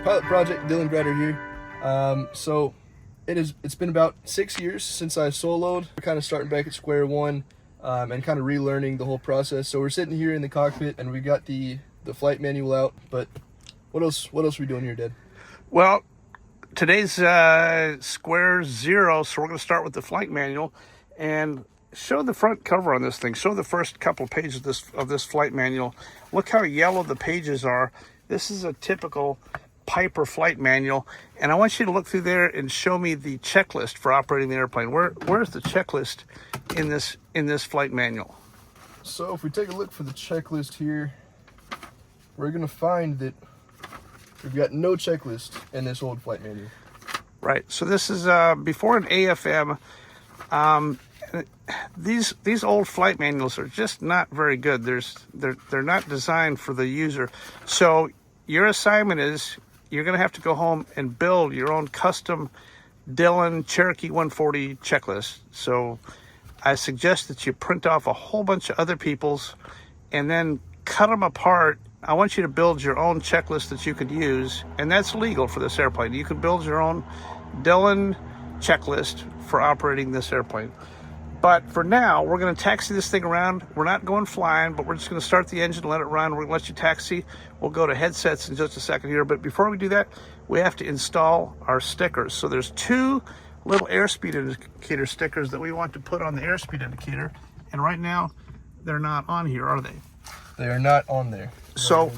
Pilot Project Dylan Gryder here. It's been about 6 years since I soloed. We're kind of starting back at square one and kind of relearning the whole process. So we're sitting here in the cockpit and we got the flight manual out. But what else are we doing here, Dad? Well, today's square zero, so we're going to start with the flight manual and show the front cover on this thing. Show the first couple of pages of this flight manual. Look how yellow the pages are. This is a typical Piper flight manual, and I want you to look through there and show me the checklist for operating the airplane. Where's the checklist in this flight manual? So if we take a look for the checklist here, we're going to find that we've got no checklist in this old flight manual. Right. So this is before an AFM. These old flight manuals are just not very good. They're not designed for the user. So your assignment is you're going to have to go home and build your own custom Dylan Cherokee 140 checklist. So I suggest that you print off a whole bunch of other people's and then cut them apart. I want you to build your own checklist that you could use, and that's legal for this airplane. You can build your own Dylan checklist for operating this airplane. But for now, we're going to taxi this thing around. We're not going flying, but we're just going to start the engine, let it run. We're going to let you taxi. We'll go to headsets in just a second here. But before we do that, we have to install our stickers. So there's two little airspeed indicator stickers that we want to put on the airspeed indicator. And right now, they're not on here, are they? They are not on there. So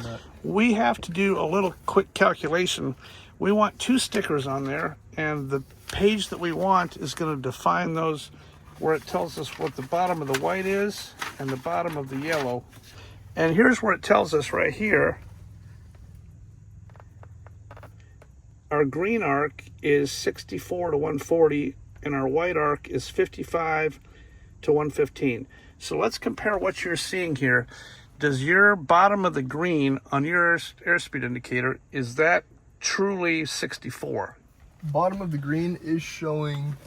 we have to do a little quick calculation. We want two stickers on there, and the page that we want is going to define those, where it tells us what the bottom of the white is and the bottom of the yellow. And here's where it tells us right here. Our green arc is 64 to 140 and our white arc is 55 to 115. So let's compare what you're seeing here. Does your bottom of the green on your airspeed indicator, is that truly 64? Bottom of the green is showing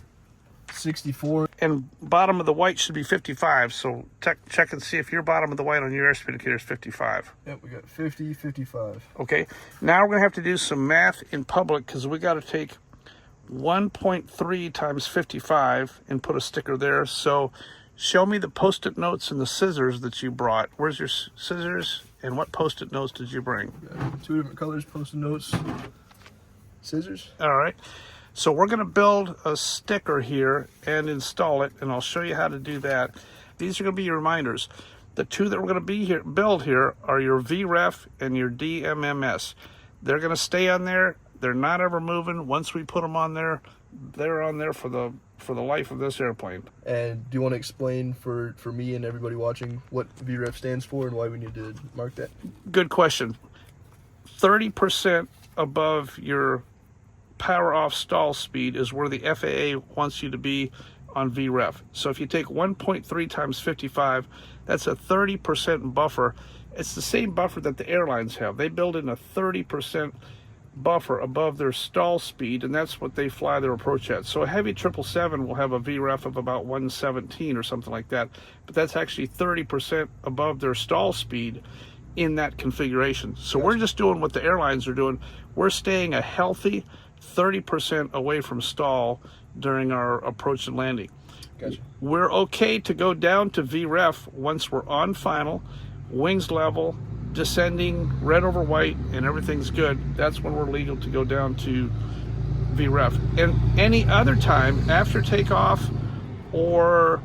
64. And bottom of the white should be 55. So check and see if your bottom of the white on your airspeed indicator is 55. Yep, we got 50, 55. Okay, now we're going to have to do some math in public because we got to take 1.3 times 55 and put a sticker there. So show me the Post-it notes and the scissors that you brought. Where's your scissors and what Post-it notes did you bring? Two different colors, Post-it notes, scissors. All right. So we're going to build a sticker here and install it, and I'll show you how to do that. These are going to be your reminders. The two that we're going to build here are your Vref and your DMMS. They're going to stay on there. They're not ever moving. Once we put them on there, they're on there for the life of this airplane. And do you want to explain for me and everybody watching what Vref stands for and why we need to mark that? Good question. 30% above your power off stall speed is where the FAA wants you to be on VREF. So if you take 1.3 times 55, that's a 30% buffer. It's the same buffer that the airlines have. They build in a 30% buffer above their stall speed, and that's what they fly their approach at. So a heavy 777 will have a VREF of about 117 or something like that, but that's actually 30% above their stall speed in that configuration. So we're just doing what the airlines are doing. We're staying a healthy 30% away from stall during our approach and landing. Gotcha. We're okay to go down to VREF once we're on final, wings level, descending, red over white, and everything's good. That's when we're legal to go down to VREF. And any other time after takeoff or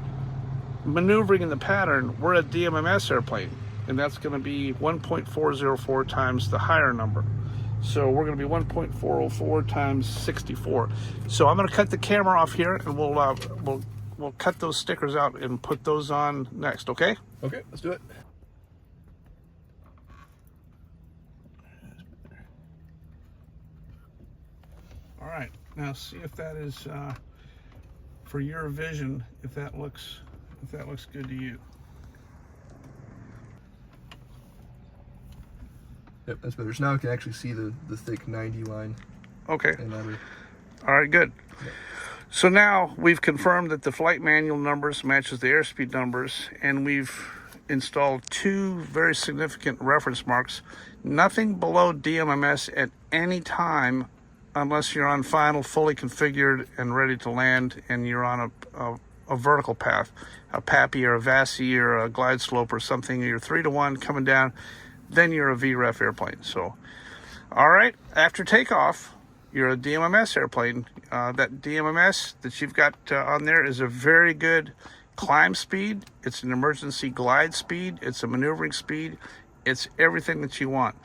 maneuvering in the pattern, we're a DMMS airplane, and that's going to be 1.404 times the higher number. So we're going to be 1.404 times 64. So I'm going to cut the camera off here, and we'll cut those stickers out and put those on next. Okay? Okay, let's do it. All right. Now see if that is for your vision. If that looks good to you. Yep, that's better. So now I can actually see the thick 90 line. Okay. And all right, good. Yep. So now we've confirmed that the flight manual numbers matches the airspeed numbers, and we've install two very significant reference marks. Nothing below DMMS at any time unless you're on final, fully configured and ready to land, and you're on a vertical path, a PAPI or a VASI or a glide slope or something. You're 3-to-1 coming down, then you're a VREF airplane. So, all right, after takeoff, you're a DMMS airplane. That DMMS that you've got on there is a very good climb speed. It's an emergency glide speed. It's a maneuvering speed. It's everything that you want.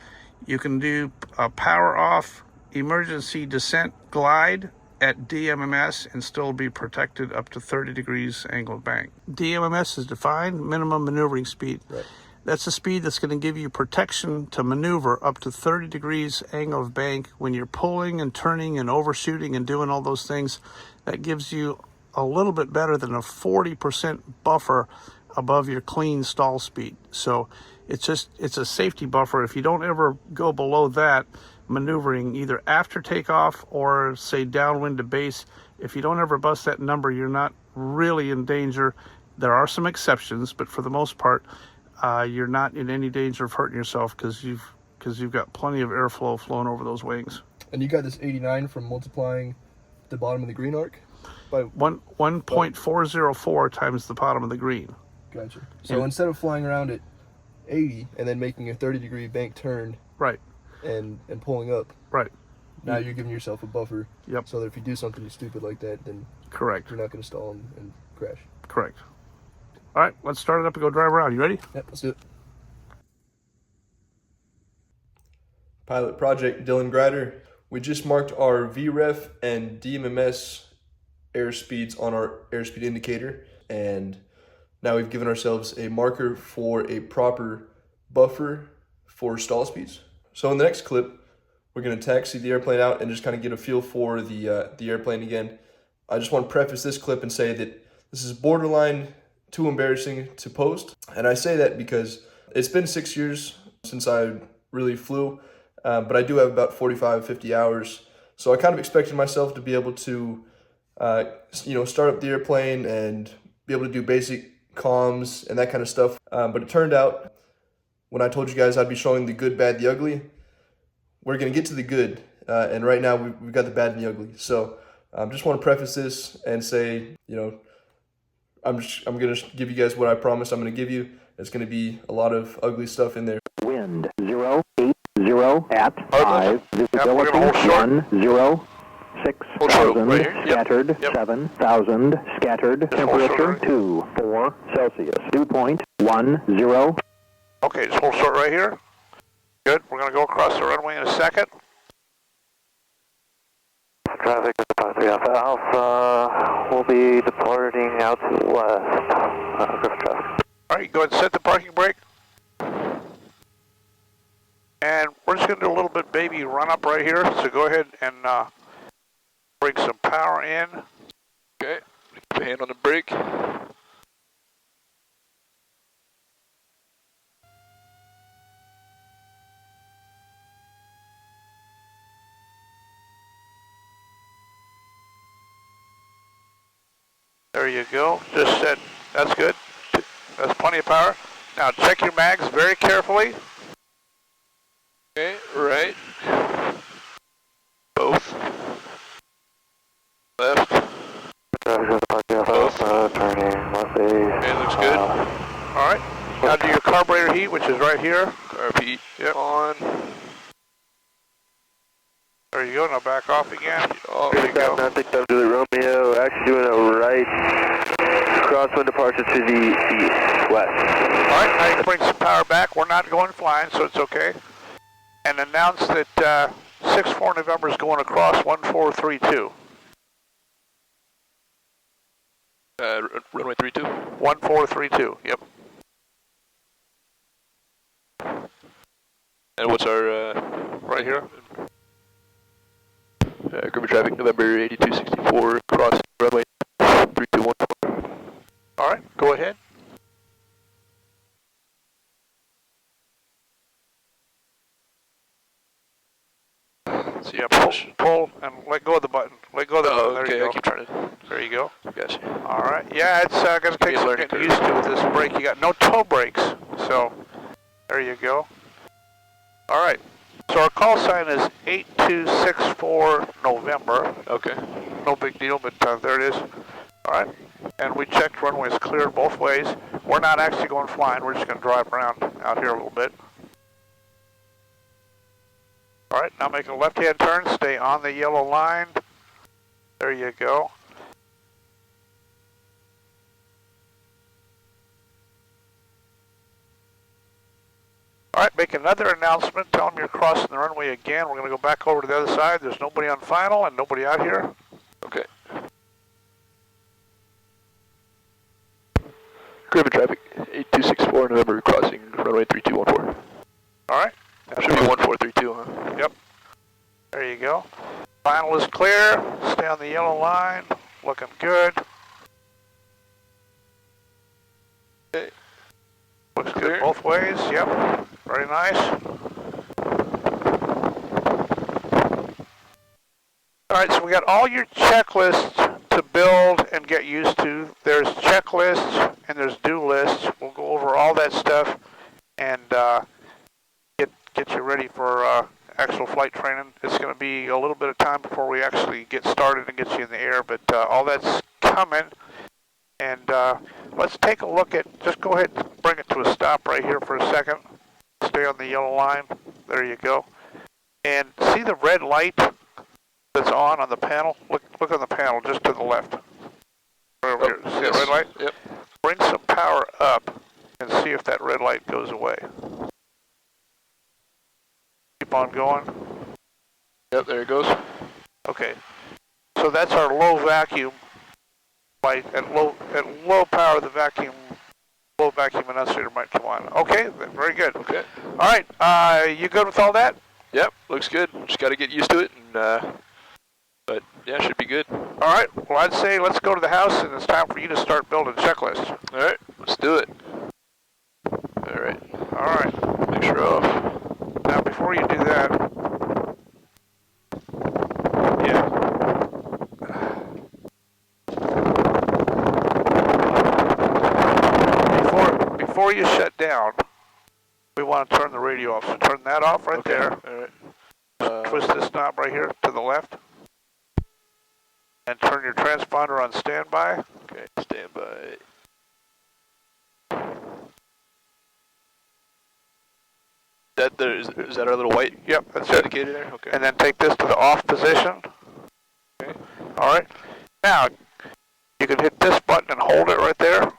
You can do a power off emergency descent glide at DMMS and still be protected up to 30 degrees angle of bank. DMMS is defined minimum maneuvering speed. Right. That's the speed that's going to give you protection to maneuver up to 30 degrees angle of bank when you're pulling and turning and overshooting and doing all those things. That gives you a little bit better than a 40% buffer above your clean stall speed. So it's a safety buffer. If you don't ever go below that, maneuvering either after takeoff or say downwind to base, if you don't ever bust that number, you're not really in danger. There are some exceptions, but for the most part, you're not in any danger of hurting yourself because you've got plenty of airflow flowing over those wings. And you got this 89 from multiplying the bottom of the green arc by 1.404 times the bottom of the green. Gotcha. So instead of flying around at 80 and then making a 30-degree bank turn, right, and pulling up, right, now you're giving yourself a buffer. Yep. So that if you do something stupid like that, then correct, you're not going to stall and crash. Correct. All right, let's start it up and go drive around. You ready? Yep, let's do it. Pilot Project Dylan Gryder. We just marked our Vref and DMMS airspeeds on our airspeed indicator, and now we've given ourselves a marker for a proper buffer for stall speeds. So in the next clip, we're going to taxi the airplane out and just kind of get a feel for the airplane again. I just want to preface this clip and say that this is borderline too embarrassing to post, and I say that because it's been 6 years since I really flew, but I do have about 45-50 hours, so I kind of expected myself to be able to start up the airplane and be able to do basic comms and that kind of stuff, but it turned out when I told you guys I'd be showing the good, bad, the ugly, we're going to get to the good, and right now we've got the bad and the ugly. So just want to preface this and say, I'm going to give you guys what I promised I'm going to give you. It's going to be a lot of ugly stuff in there. Wind 080 at 5, visibility 106,000, Right, scattered Yep. 7,000, scattered, temperature 4 Celsius, dew point 10. Okay, just hold short right here. Good. We're going to go across the runway in a second. Traffic Alpha will be departing out to the west. Griffin traffic. All right, go ahead and set the parking brake. And we're just going to do a little bit baby run up right here. So go ahead and bring some power in. Okay, keep a hand on the brake. There you go. Just set. That's good. That's plenty of power. Now check your mags very carefully. Okay, right. Both. Left. Traffic Alpha, turning left base. Okay, looks good. All right. Now do your carburetor heat, which is right here. RP on. There you go. Now back off again. Oh, There you go. Nothing to the Romeo, actually doing a right crosswind departure to the west. All right. Now you can bring some power back. We're not going flying, so it's okay. And announce that 64 November is going across 1432. Runway 32. 1432. Yep. And what's our, Right here. Griffin traffic, November 8264, cross runway 3214. All right. Go ahead. So yeah, pull and let go of the button. Let go of the button. There okay, you go. I keep trying to. There you go. Gotcha. All right. Yeah, it's going to take some learning getting used to with this brake. You got no toe brakes, so there you go. All right. So our call sign is 8264 November. Okay. No big deal, but there it is. All right. And we checked runways cleared both ways. We're not actually going flying. We're just going to drive around out here a little bit. All right. Now make a left-hand turn. Stay on the yellow line. There you go. All right, make another announcement. Tell them you're crossing the runway again. We're going to go back over to the other side. There's nobody on final and nobody out here. Okay. Griffin traffic, 8264 November, crossing runway 3214. All right. Should be 1432, huh? Yep. There you go. Final is clear. Stay on the yellow line. Looking good. Okay. Looks Clear. good both ways. Yep. Very nice. All right, so we got all your checklists to build and get used to. There's checklists and there's due lists. We'll go over all that stuff and get you ready for actual flight training. It's going to be a little bit of time before we actually get started and get you in the air, but all that's coming. And let's take a look at, just go ahead and bring it to a stop right here for a second. Stay on the yellow line. There you go. And see the red light that's on the panel? Look on the panel just to the left. Right over here. See that red light? Yep. Bring some power up and see if that red light goes away. Keep on going. Yep, there it goes. Okay. So that's our low vacuum light. At low power, the low vacuum annunciator might come on. Okay, very good. Okay. All right, you good with all that? Yep, looks good. Just got to get used to it, and but yeah, should be good. All right. Well, I'd say let's go to the house, and it's time for you to start building checklists. All right, let's do it. All right. All right. Make sure off. Now, before you do that, yeah. Before you shut down, we want to turn the radio off. So turn that off right there. All right. Twist this knob right here to the left. And turn your transponder on standby. Okay, standby. That there is that our little white? Yep, that's it. Indicator there. Okay. And then take this to the off position. Okay. All right. Now you can hit this button and hold it right there.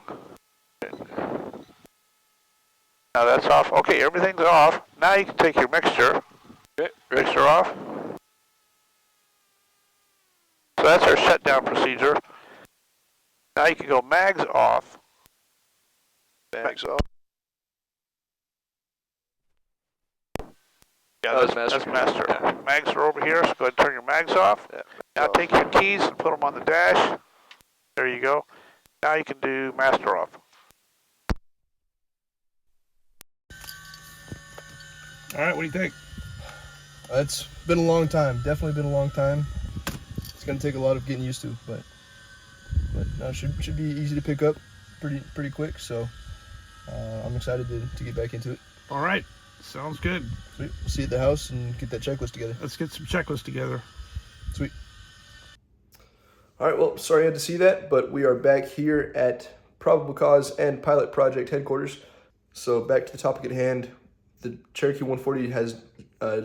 Now that's off. Okay, everything's off. Now you can take your mixture. Okay. Ready? Mixture off. So that's our shutdown procedure. Now you can go mags off. Mags off. Yeah, Oh, that's master. master. Yeah. Mags are over here, so go ahead and turn your mags off. Yeah. Now take your keys and put them on the dash. There you go. Now you can do master off. All right, what do you think? It's been a long time. Definitely been a long time. It's gonna take a lot of getting used to, but no, should be easy to pick up pretty quick. So I'm excited to get back into it. All right, sounds good. Sweet. We'll see you at the house and get that checklist together. Let's get some checklists together. Sweet. All right. Well, sorry I had to see that, but we are back here at Probable Cause and Pilot Project headquarters. So back to the topic at hand. The Cherokee 140 has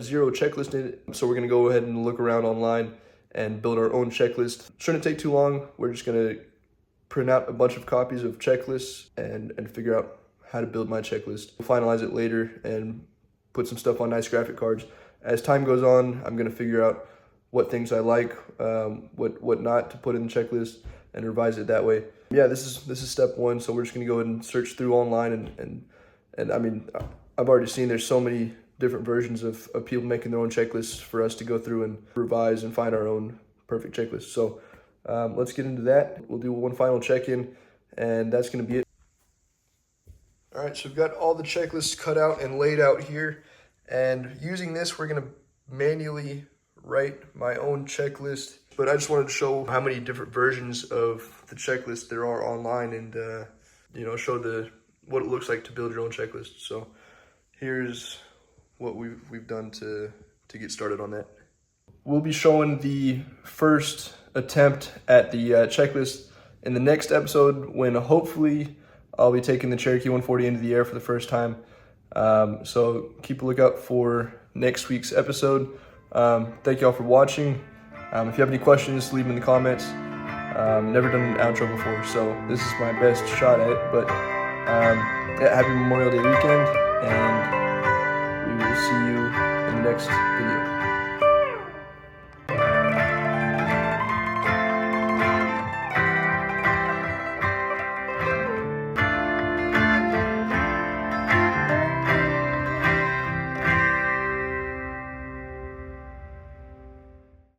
0 checklist in it, so we're going to go ahead and look around online and build our own checklist. Shouldn't take too long. We're just going to print out a bunch of copies of checklists and figure out how to build my checklist. We'll finalize it later and put some stuff on nice graphic cards. As time goes on, I'm going to figure out what things I like, what not to put in the checklist, and revise it that way. Yeah, this is step one, so we're just going to go ahead and search through online and I mean, I've already seen there's so many different versions of people making their own checklists for us to go through and revise and find our own perfect checklist. So let's get into that. We'll do one final check-in, and that's going to be it. All right, so we've got all the checklists cut out and laid out here, and using this, we're going to manually write my own checklist, but I just wanted to show how many different versions of the checklist there are online, and you know, show what it looks like to build your own checklist. So here's what we've done to get started on that. We'll be showing the first attempt at the checklist in the next episode, when hopefully I'll be taking the Cherokee 140 into the air for the first time. So keep a lookout for next week's episode. Thank you all for watching. If you have any questions, leave them in the comments. Never done an outro before, so this is my best shot at it. But yeah, happy Memorial Day weekend, and we will see you in the next video.